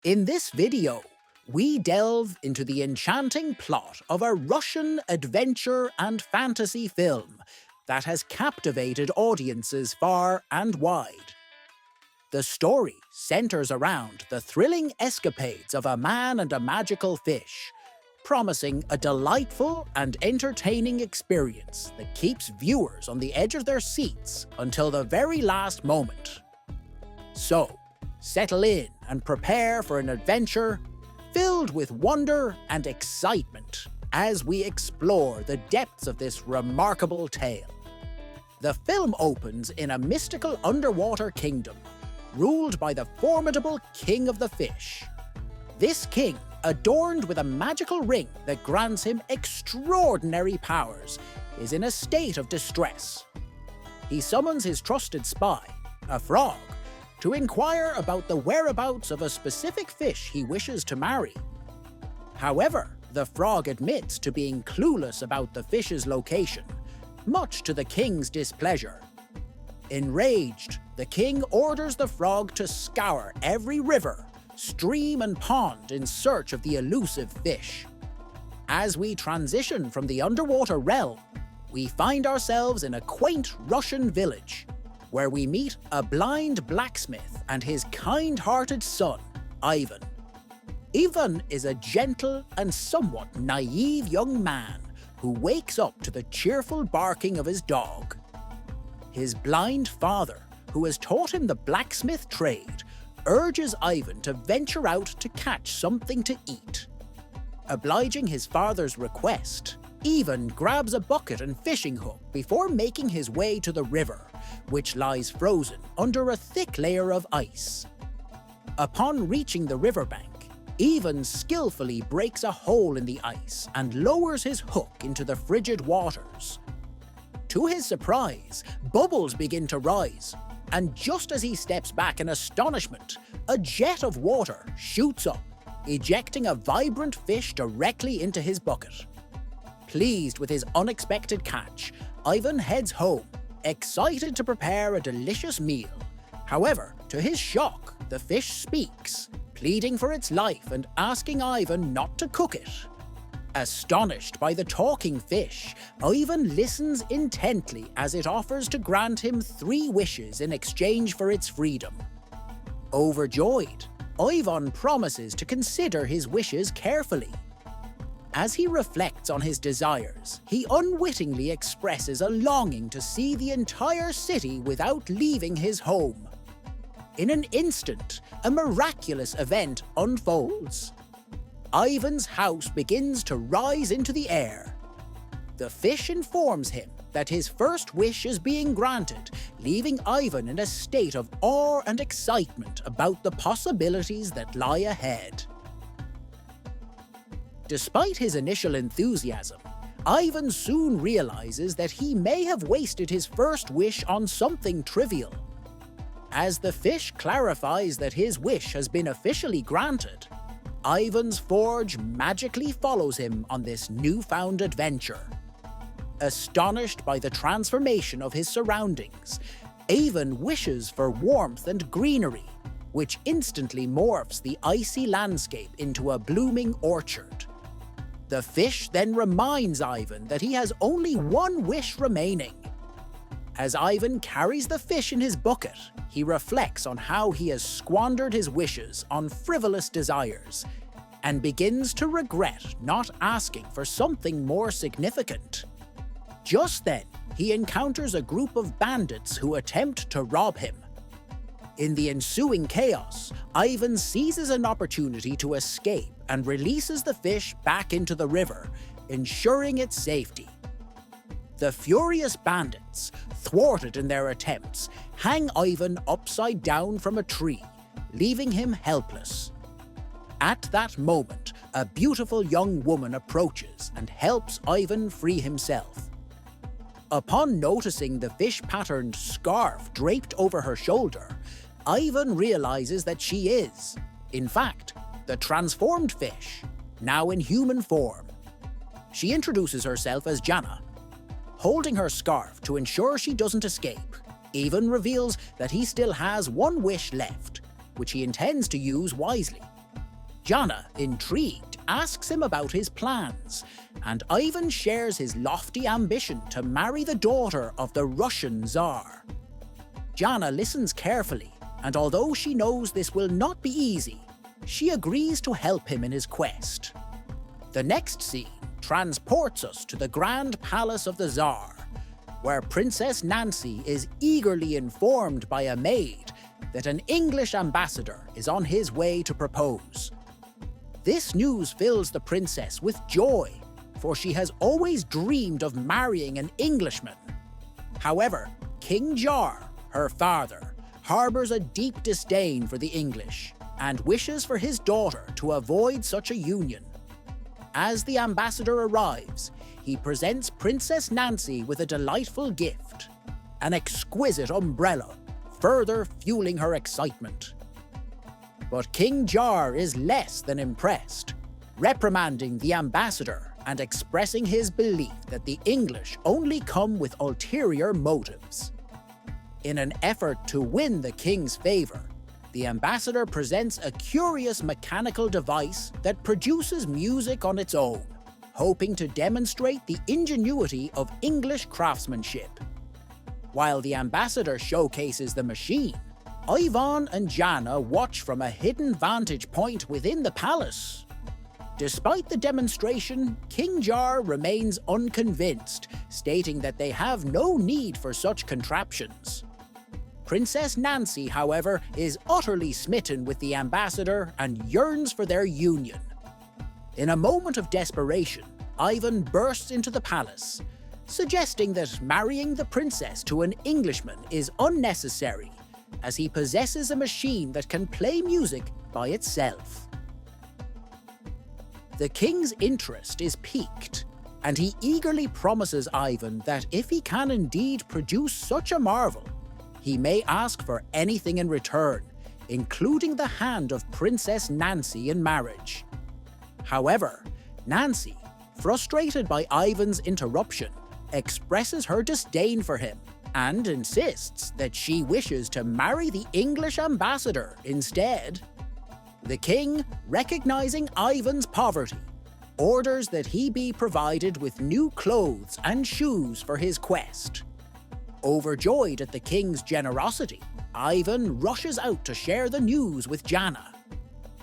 In this video, we delve into the enchanting plot of a Russian adventure and fantasy film that has captivated audiences far and wide. The story centers around the thrilling escapades of a man and a magical fish, promising a delightful and entertaining experience that keeps viewers on the edge of their seats until the very last moment. So, settle in and prepare for an adventure filled with wonder and excitement as we explore the depths of this remarkable tale. The film opens in a mystical underwater kingdom, ruled by the formidable King of the Fish. This king, adorned with a magical ring that grants him extraordinary powers, is in a state of distress. He summons his trusted spy, a frog, to inquire about the whereabouts of a specific fish he wishes to marry. However, the frog admits to being clueless about the fish's location, much to the king's displeasure. Enraged, the king orders the frog to scour every river, stream and pond in search of the elusive fish. As we transition from the underwater realm, we find ourselves in a quaint Russian village, where we meet a blind blacksmith and his kind-hearted son, Ivan. Ivan is a gentle and somewhat naive young man who wakes up to the cheerful barking of his dog. His blind father, who has taught him the blacksmith trade, urges Ivan to venture out to catch something to eat. Obliging his father's request, Ivan grabs a bucket and fishing hook before making his way to the river, which lies frozen under a thick layer of ice. Upon reaching the riverbank, Ivan skillfully breaks a hole in the ice and lowers his hook into the frigid waters. To his surprise, bubbles begin to rise, and just as he steps back in astonishment, a jet of water shoots up, ejecting a vibrant fish directly into his bucket. Pleased with his unexpected catch, Ivan heads home, excited to prepare a delicious meal. However, to his shock, the fish speaks, pleading for its life and asking Ivan not to cook it. Astonished by the talking fish, Ivan listens intently as it offers to grant him 3 wishes in exchange for its freedom. Overjoyed, Ivan promises to consider his wishes carefully. As he reflects on his desires, he unwittingly expresses a longing to see the entire city without leaving his home. In an instant, a miraculous event unfolds. Ivan's house begins to rise into the air. The fish informs him that his first wish is being granted, leaving Ivan in a state of awe and excitement about the possibilities that lie ahead. Despite his initial enthusiasm, Ivan soon realizes that he may have wasted his first wish on something trivial. As the fish clarifies that his wish has been officially granted, Ivan's forge magically follows him on this newfound adventure. Astonished by the transformation of his surroundings, Ivan wishes for warmth and greenery, which instantly morphs the icy landscape into a blooming orchard. The fish then reminds Ivan that he has only one wish remaining. As Ivan carries the fish in his bucket, he reflects on how he has squandered his wishes on frivolous desires, and begins to regret not asking for something more significant. Just then, he encounters a group of bandits who attempt to rob him. In the ensuing chaos, Ivan seizes an opportunity to escape and releases the fish back into the river, ensuring its safety. The furious bandits, thwarted in their attempts, hang Ivan upside down from a tree, leaving him helpless. At that moment, a beautiful young woman approaches and helps Ivan free himself. Upon noticing the fish-patterned scarf draped over her shoulder, Ivan realizes that she is, in fact, the transformed fish, now in human form. She introduces herself as Jana. Holding her scarf to ensure she doesn't escape, Ivan reveals that he still has one wish left, which he intends to use wisely. Jana, intrigued, asks him about his plans, and Ivan shares his lofty ambition to marry the daughter of the Russian Tsar. Jana listens carefully, and although she knows this will not be easy, she agrees to help him in his quest. The next scene transports us to the Grand Palace of the Tsar, where Princess Nancy is eagerly informed by a maid that an English ambassador is on his way to propose. This news fills the princess with joy, for she has always dreamed of marrying an Englishman. However, King Jar, her father, harbours a deep disdain for the English and wishes for his daughter to avoid such a union. As the ambassador arrives, he presents Princess Nancy with a delightful gift, an exquisite umbrella, further fueling her excitement. But King Jar is less than impressed, reprimanding the ambassador and expressing his belief that the English only come with ulterior motives. In an effort to win the king's favour, the ambassador presents a curious mechanical device that produces music on its own, hoping to demonstrate the ingenuity of English craftsmanship. While the ambassador showcases the machine, Ivan and Jana watch from a hidden vantage point within the palace. Despite the demonstration, King Jar remains unconvinced, stating that they have no need for such contraptions. Princess Nancy, however, is utterly smitten with the ambassador and yearns for their union. In a moment of desperation, Ivan bursts into the palace, suggesting that marrying the princess to an Englishman is unnecessary, as he possesses a machine that can play music by itself. The king's interest is piqued, and he eagerly promises Ivan that if he can indeed produce such a marvel, he may ask for anything in return, including the hand of Princess Nancy in marriage. However, Nancy, frustrated by Ivan's interruption, expresses her disdain for him and insists that she wishes to marry the English ambassador instead. The king, recognizing Ivan's poverty, orders that he be provided with new clothes and shoes for his quest. Overjoyed at the king's generosity, Ivan rushes out to share the news with Jana.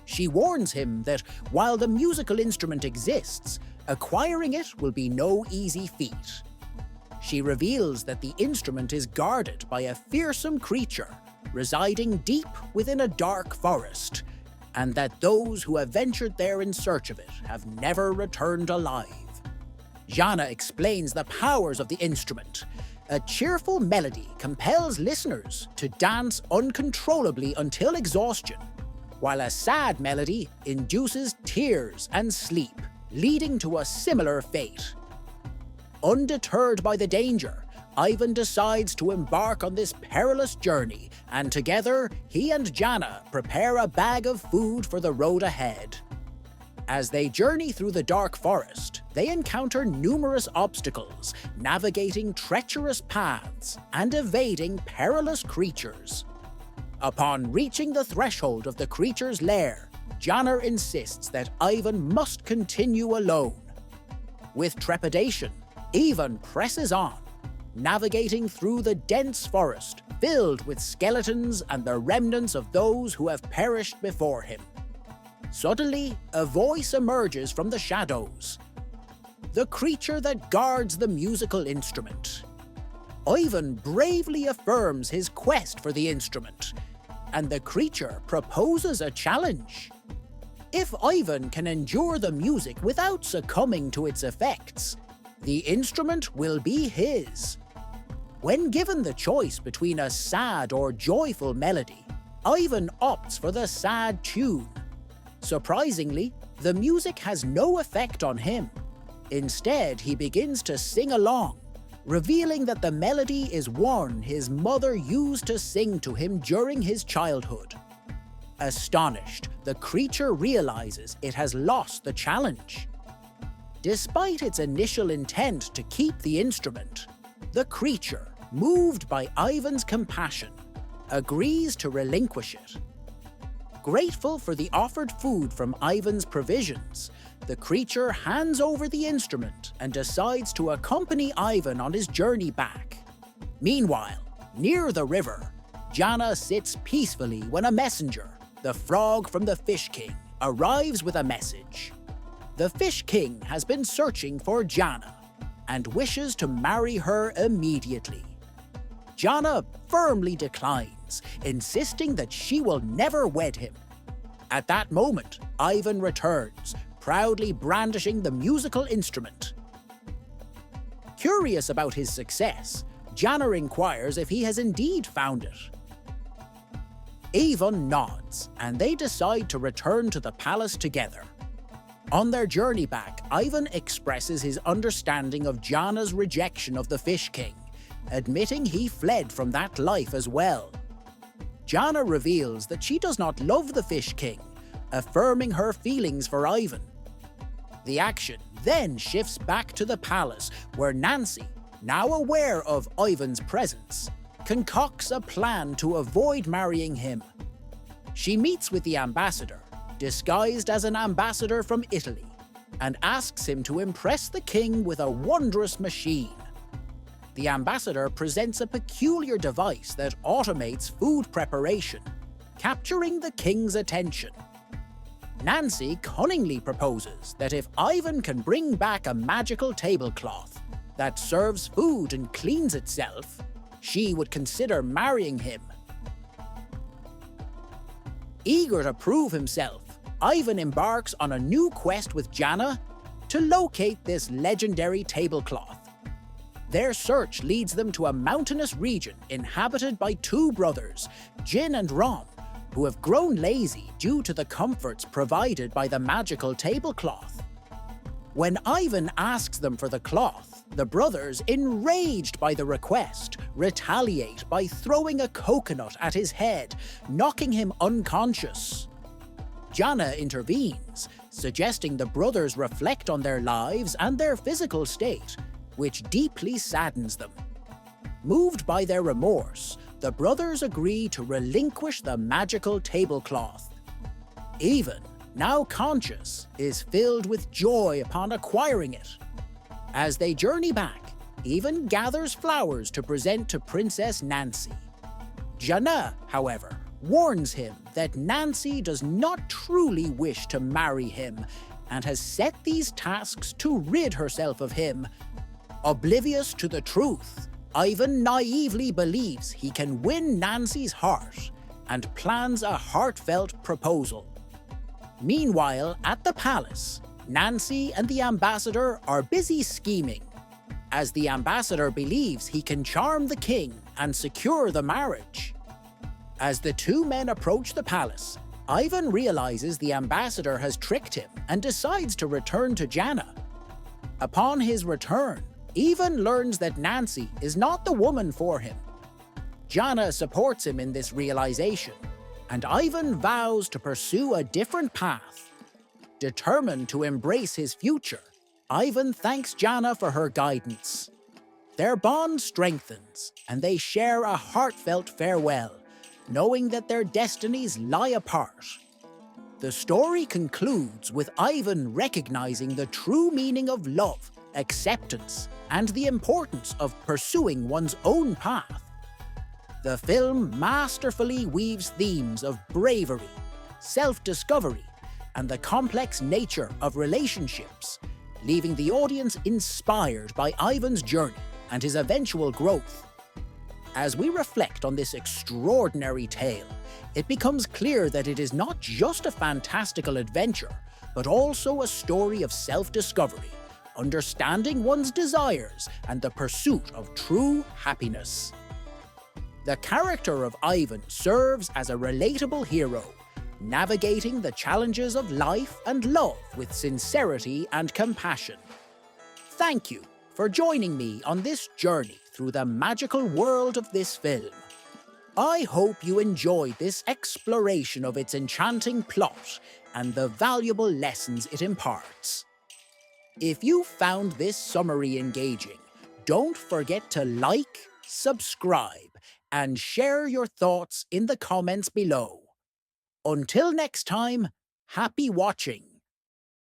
She warns him that while the musical instrument exists, acquiring it will be no easy feat. She reveals that the instrument is guarded by a fearsome creature residing deep within a dark forest, and that those who have ventured there in search of it have never returned alive. Jana explains the powers of the instrument. A cheerful melody compels listeners to dance uncontrollably until exhaustion, while a sad melody induces tears and sleep, leading to a similar fate. Undeterred by the danger, Ivan decides to embark on this perilous journey, and together, he and Jana prepare a bag of food for the road ahead. As they journey through the dark forest, they encounter numerous obstacles, navigating treacherous paths and evading perilous creatures. Upon reaching the threshold of the creature's lair, Jana insists that Ivan must continue alone. With trepidation, Ivan presses on, navigating through the dense forest filled with skeletons and the remnants of those who have perished before him. Suddenly, a voice emerges from the shadows. The creature that guards the musical instrument. Ivan bravely affirms his quest for the instrument, and the creature proposes a challenge. If Ivan can endure the music without succumbing to its effects, the instrument will be his. When given the choice between a sad or joyful melody, Ivan opts for the sad tune. Surprisingly, the music has no effect on him. Instead, he begins to sing along, revealing that the melody is one his mother used to sing to him during his childhood. Astonished, the creature realizes it has lost the challenge. Despite its initial intent to keep the instrument, the creature, moved by Ivan's compassion, agrees to relinquish it. Grateful for the offered food from Ivan's provisions, the creature hands over the instrument and decides to accompany Ivan on his journey back. Meanwhile, near the river, Jana sits peacefully when a messenger, the frog from the Fish King, arrives with a message. The Fish King has been searching for Jana and wishes to marry her immediately. Jana firmly declines, insisting that she will never wed him. At that moment, Ivan returns, proudly brandishing the musical instrument. Curious about his success, Jana inquires if he has indeed found it. Ivan nods, and they decide to return to the palace together. On their journey back, Ivan expresses his understanding of Jana's rejection of the Fish King, admitting he fled from that life as well. Jana reveals that she does not love the Fish King, affirming her feelings for Ivan. The action then shifts back to the palace, where Nancy, now aware of Ivan's presence, concocts a plan to avoid marrying him. She meets with the ambassador, disguised as an ambassador from Italy, and asks him to impress the king with a wondrous machine. The ambassador presents a peculiar device that automates food preparation, capturing the king's attention. Nancy cunningly proposes that if Ivan can bring back a magical tablecloth that serves food and cleans itself, she would consider marrying him. Eager to prove himself, Ivan embarks on a new quest with Jana to locate this legendary tablecloth. Their search leads them to a mountainous region inhabited by two brothers, Jin and Ron, who have grown lazy due to the comforts provided by the magical tablecloth. When Ivan asks them for the cloth, the brothers, enraged by the request, retaliate by throwing a coconut at his head, knocking him unconscious. Jana intervenes, suggesting the brothers reflect on their lives and their physical state, which deeply saddens them. Moved by their remorse, the brothers agree to relinquish the magical tablecloth. Ivan, now conscious, is filled with joy upon acquiring it. As they journey back, Ivan gathers flowers to present to Princess Nancy. Jana, however, warns him that Nancy does not truly wish to marry him and has set these tasks to rid herself of him. Oblivious to the truth, Ivan naively believes he can win Nancy's heart and plans a heartfelt proposal. Meanwhile, at the palace, Nancy and the ambassador are busy scheming, as the ambassador believes he can charm the king and secure the marriage. As the two men approach the palace, Ivan realizes the ambassador has tricked him and decides to return to Jana. Upon his return, Ivan learns that Nancy is not the woman for him. Jana supports him in this realization, and Ivan vows to pursue a different path. Determined to embrace his future, Ivan thanks Jana for her guidance. Their bond strengthens, and they share a heartfelt farewell, knowing that their destinies lie apart. The story concludes with Ivan recognizing the true meaning of love, acceptance, and the importance of pursuing one's own path. The film masterfully weaves themes of bravery, self-discovery, and the complex nature of relationships, leaving the audience inspired by Ivan's journey and his eventual growth. As we reflect on this extraordinary tale, it becomes clear that it is not just a fantastical adventure, but also a story of self-discovery, understanding one's desires, and the pursuit of true happiness. The character of Ivan serves as a relatable hero, navigating the challenges of life and love with sincerity and compassion. Thank you for joining me on this journey through the magical world of this film. I hope you enjoyed this exploration of its enchanting plot and the valuable lessons it imparts. If you found this summary engaging, don't forget to like, subscribe, and share your thoughts in the comments below. Until next time, happy watching.